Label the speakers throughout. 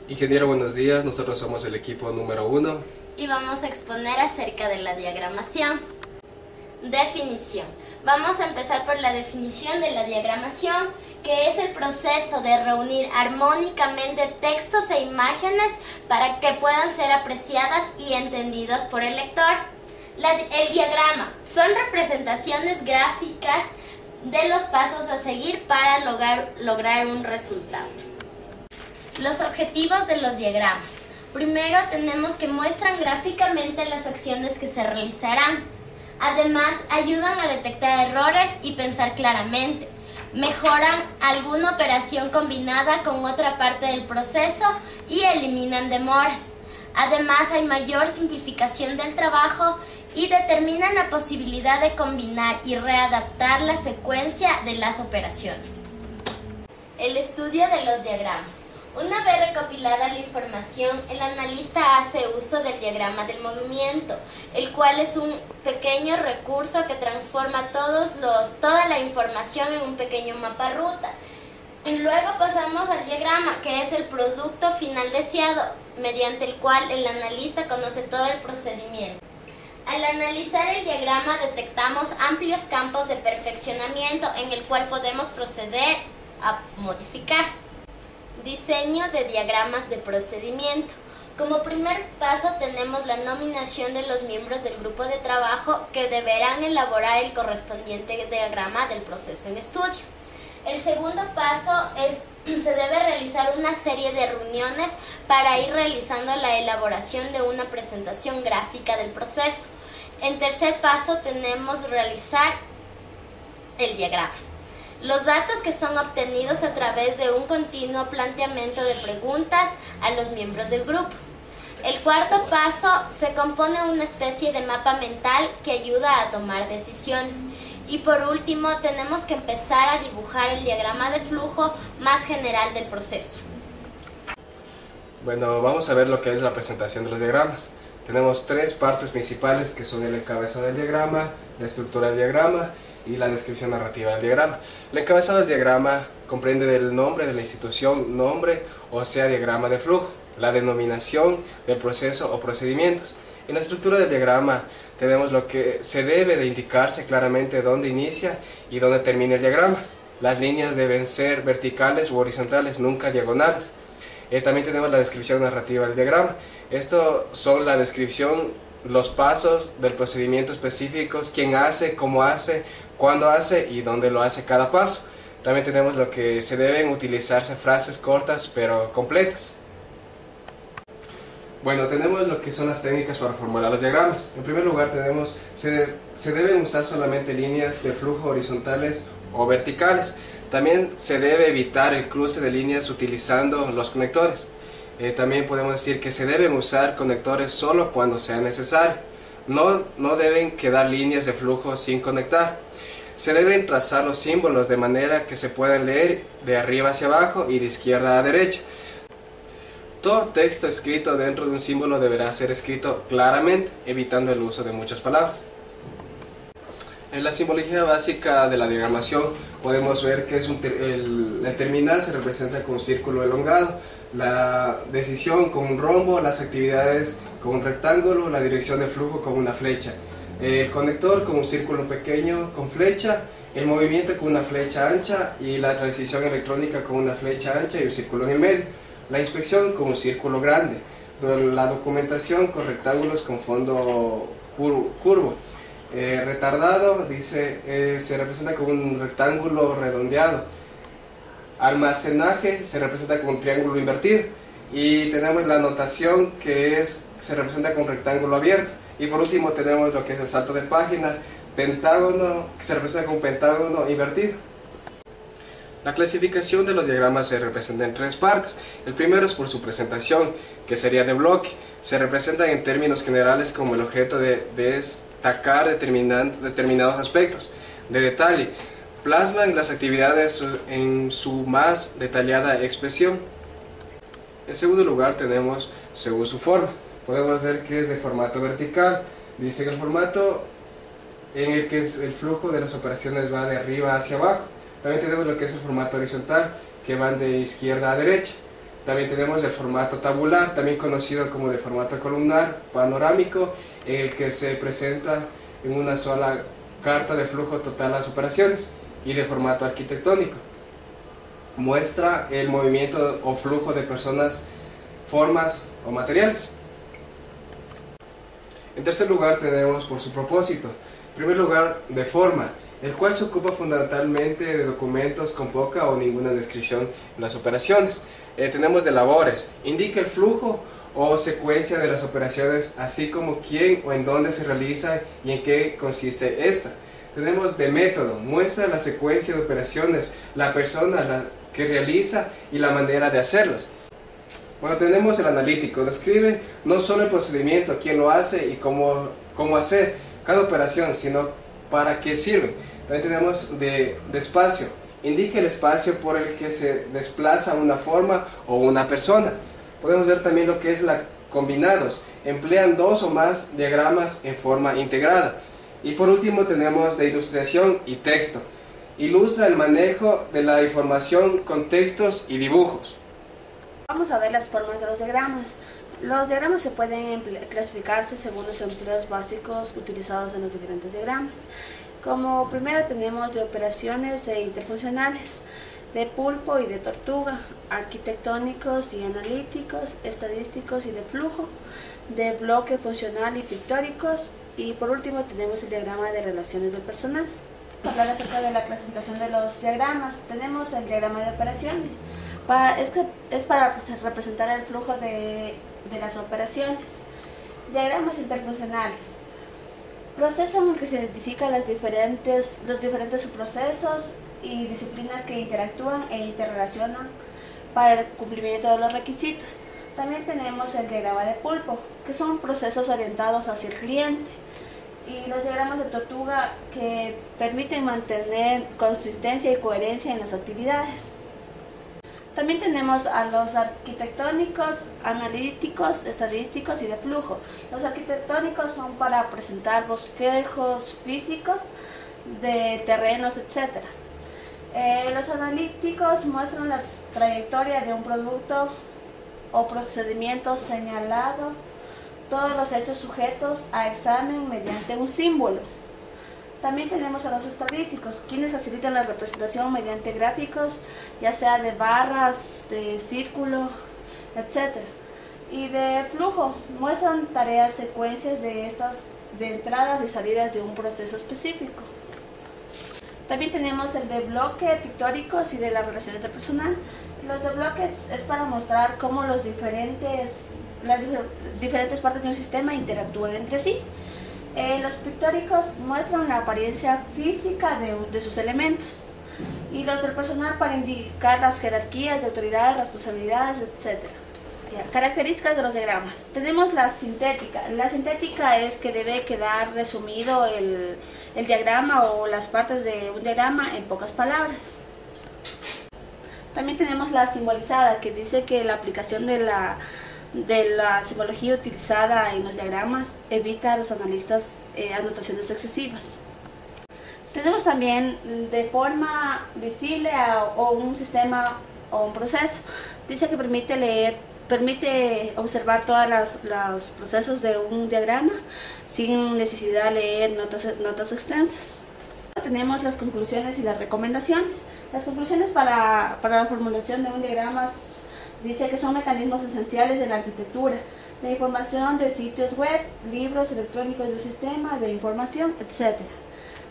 Speaker 1: Ingeniero, buenos días. Nosotros somos el equipo número 1
Speaker 2: y vamos a exponer acerca de la diagramación. Definición. Vamos a empezar por la definición de la diagramación, que es el proceso de reunir armónicamente textos e imágenes para que puedan ser apreciadas y entendidas por el lector. El diagrama son representaciones gráficas de los pasos a seguir para lograr un resultado. Los objetivos de los diagramas. Primero tenemos que muestran gráficamente las acciones que se realizarán. Además, ayudan a detectar errores y pensar claramente. Mejoran alguna operación combinada con otra parte del proceso y eliminan demoras. Además, hay mayor simplificación del trabajo y determinan la posibilidad de combinar y readaptar la secuencia de las operaciones. El estudio de los diagramas. Una vez recopilada la información, el analista hace uso del diagrama del movimiento, el cual es un pequeño recurso que transforma toda la información en un pequeño mapa ruta. Y luego pasamos al diagrama, que es el producto final deseado, mediante el cual el analista conoce todo el procedimiento. Al analizar el diagrama detectamos amplios campos de perfeccionamiento en el cual podemos proceder a modificar. Diseño de diagramas de procedimiento. Como primer paso tenemos la nominación de los miembros del grupo de trabajo que deberán elaborar el correspondiente diagrama del proceso en estudio. El segundo paso se debe realizar una serie de reuniones para ir realizando la elaboración de una presentación gráfica del proceso. En tercer paso tenemos realizar el diagrama. Los datos que son obtenidos a través de un continuo planteamiento de preguntas a los miembros del grupo. El cuarto paso se compone de una especie de mapa mental que ayuda a tomar decisiones. Y por último, tenemos que empezar a dibujar el diagrama de flujo más general del proceso.
Speaker 1: Bueno, vamos a ver lo que es la presentación de los diagramas. Tenemos tres partes principales que son el encabezado del diagrama, la estructura del diagrama y la descripción narrativa del diagrama. El encabezado del diagrama comprende del nombre de la institución, nombre o sea diagrama de flujo, la denominación del proceso o procedimientos. En la estructura del diagrama tenemos lo que se debe de indicarse claramente dónde inicia y dónde termina el diagrama. Las líneas deben ser verticales u horizontales, nunca diagonales. También tenemos la descripción narrativa del diagrama. Esto son la descripción, los pasos del procedimiento específicos, quién hace, cómo hace, cuándo hace y dónde lo hace cada paso. También tenemos lo que se deben utilizarse frases cortas pero completas. Bueno, tenemos lo que son las técnicas para formular los diagramas. En primer lugar se deben usar solamente líneas de flujo horizontales o verticales. También se debe evitar el cruce de líneas utilizando los conectores. También podemos decir que se deben usar conectores solo cuando sea necesario. No deben quedar líneas de flujo sin conectar. Se deben trazar los símbolos de manera que se puedan leer de arriba hacia abajo y de izquierda a derecha. Todo texto escrito dentro de un símbolo deberá ser escrito claramente, evitando el uso de muchas palabras. En la simbología básica de la diagramación podemos ver que el terminal se representa con un círculo elongado, la decisión con un rombo, las actividades con un rectángulo, la dirección de flujo con una flecha, el conector con un círculo pequeño con flecha, el movimiento con una flecha ancha y la transición electrónica con una flecha ancha y un círculo en el medio, la inspección con un círculo grande, la documentación con rectángulos con fondo curvo. Retardado se representa con un rectángulo redondeado. Almacenaje se representa con un triángulo invertido. Y tenemos la anotación que se representa con un rectángulo abierto. Y por último tenemos lo que es el salto de página, pentágono, que se representa con un pentágono invertido. La clasificación de los diagramas se representa en tres partes. El primero es por su presentación, que sería de bloque. Se representan en términos generales como el objeto de destacar determinados aspectos de detalle. Plasman las actividades en su más detallada expresión. En segundo lugar tenemos según su forma. Podemos ver que es de formato vertical. Dice que el formato en el que el flujo de las operaciones va de arriba hacia abajo. También tenemos lo que es el formato horizontal, que van de izquierda a derecha. También tenemos el formato tabular, también conocido como de formato columnar, panorámico, en el que se presenta en una sola carta de flujo total las operaciones, y de formato arquitectónico. Muestra el movimiento o flujo de personas, formas o materiales. En tercer lugar tenemos por su propósito. En primer lugar, de forma, el cual se ocupa fundamentalmente de documentos con poca o ninguna descripción en las operaciones. Tenemos de labores, indica el flujo o secuencia de las operaciones, así como quién o en dónde se realiza y en qué consiste esta. Tenemos de método, muestra la secuencia de operaciones, la persona que realiza y la manera de hacerlas. Bueno, tenemos el analítico, describe no solo el procedimiento, quién lo hace y cómo hacer cada operación, sino para qué sirve. También tenemos de espacio, indica el espacio por el que se desplaza una forma o una persona. Podemos ver también lo que es la combinados, emplean dos o más diagramas en forma integrada. Y por último tenemos de ilustración y texto, ilustra el manejo de la información con textos y dibujos.
Speaker 3: Vamos a ver las formas de los diagramas. Los diagramas se pueden clasificarse según los empleos básicos utilizados en los diferentes diagramas. Como primero tenemos de operaciones e interfuncionales, de pulpo y de tortuga, arquitectónicos y analíticos, estadísticos y de flujo, de bloque funcional y pictóricos, y por último tenemos el diagrama de relaciones del personal. Vamos a hablar acerca de la clasificación de los diagramas. Tenemos el diagrama de operaciones. Es para representar el flujo de las operaciones. Diagramas interfuncionales. Proceso en el que se identifican los diferentes subprocesos y disciplinas que interactúan e interrelacionan para el cumplimiento de los requisitos. También tenemos el diagrama de pulpo, que son procesos orientados hacia el cliente. Y los diagramas de tortuga, que permiten mantener consistencia y coherencia en las actividades. También tenemos a los arquitectónicos, analíticos, estadísticos y de flujo. Los arquitectónicos son para presentar bosquejos físicos de terrenos, etc. Los analíticos muestran la trayectoria de un producto o procedimiento señalado, todos los hechos sujetos a examen mediante un símbolo. También tenemos a los estadísticos, quienes facilitan la representación mediante gráficos, ya sea de barras, de círculo, etc. Y de flujo, muestran tareas, secuencias de entradas y salidas de un proceso específico. También tenemos el de bloque, pictóricos y de las relaciones de personal. Los de bloques es para mostrar cómo las diferentes partes de un sistema interactúan entre sí. Los pictóricos muestran la apariencia física de sus elementos. Y los del personal para indicar las jerarquías de autoridades, responsabilidades, etc. Características de los diagramas. Tenemos la sintética. La sintética es que debe quedar resumido el diagrama o las partes de un diagrama en pocas palabras. También tenemos la simbolizada, que dice que la aplicación de la simbología utilizada en los diagramas evita a los analistas anotaciones excesivas. Tenemos también de forma visible o un sistema o un proceso. Dice que permite observar todos los procesos de un diagrama sin necesidad de leer notas extensas. Tenemos las conclusiones y las recomendaciones. Las conclusiones para la formulación de un diagrama dice que son mecanismos esenciales de la arquitectura, de información de sitios web, libros electrónicos del sistema, de información, etc.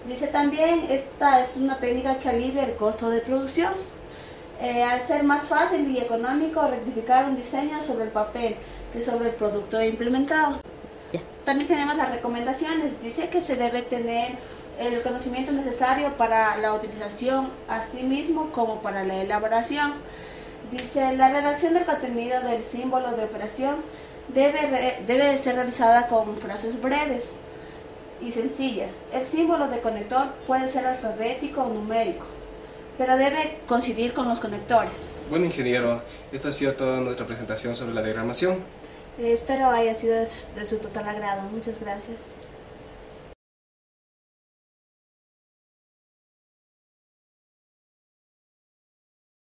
Speaker 3: Dice también, esta es una técnica que alivia el costo de producción. Al ser más fácil y económico rectificar un diseño sobre el papel que sobre el producto implementado. También tenemos las recomendaciones. Dice que se debe tener el conocimiento necesario para la utilización, así mismo como para la elaboración. Dice, la redacción del contenido del símbolo de operación debe ser realizada con frases breves y sencillas. El símbolo de conector puede ser alfabético o numérico, pero debe coincidir con los conectores.
Speaker 1: Bueno, ingeniero, esta ha sido toda nuestra presentación sobre la diagramación.
Speaker 3: Espero haya sido de su total agrado. Muchas gracias.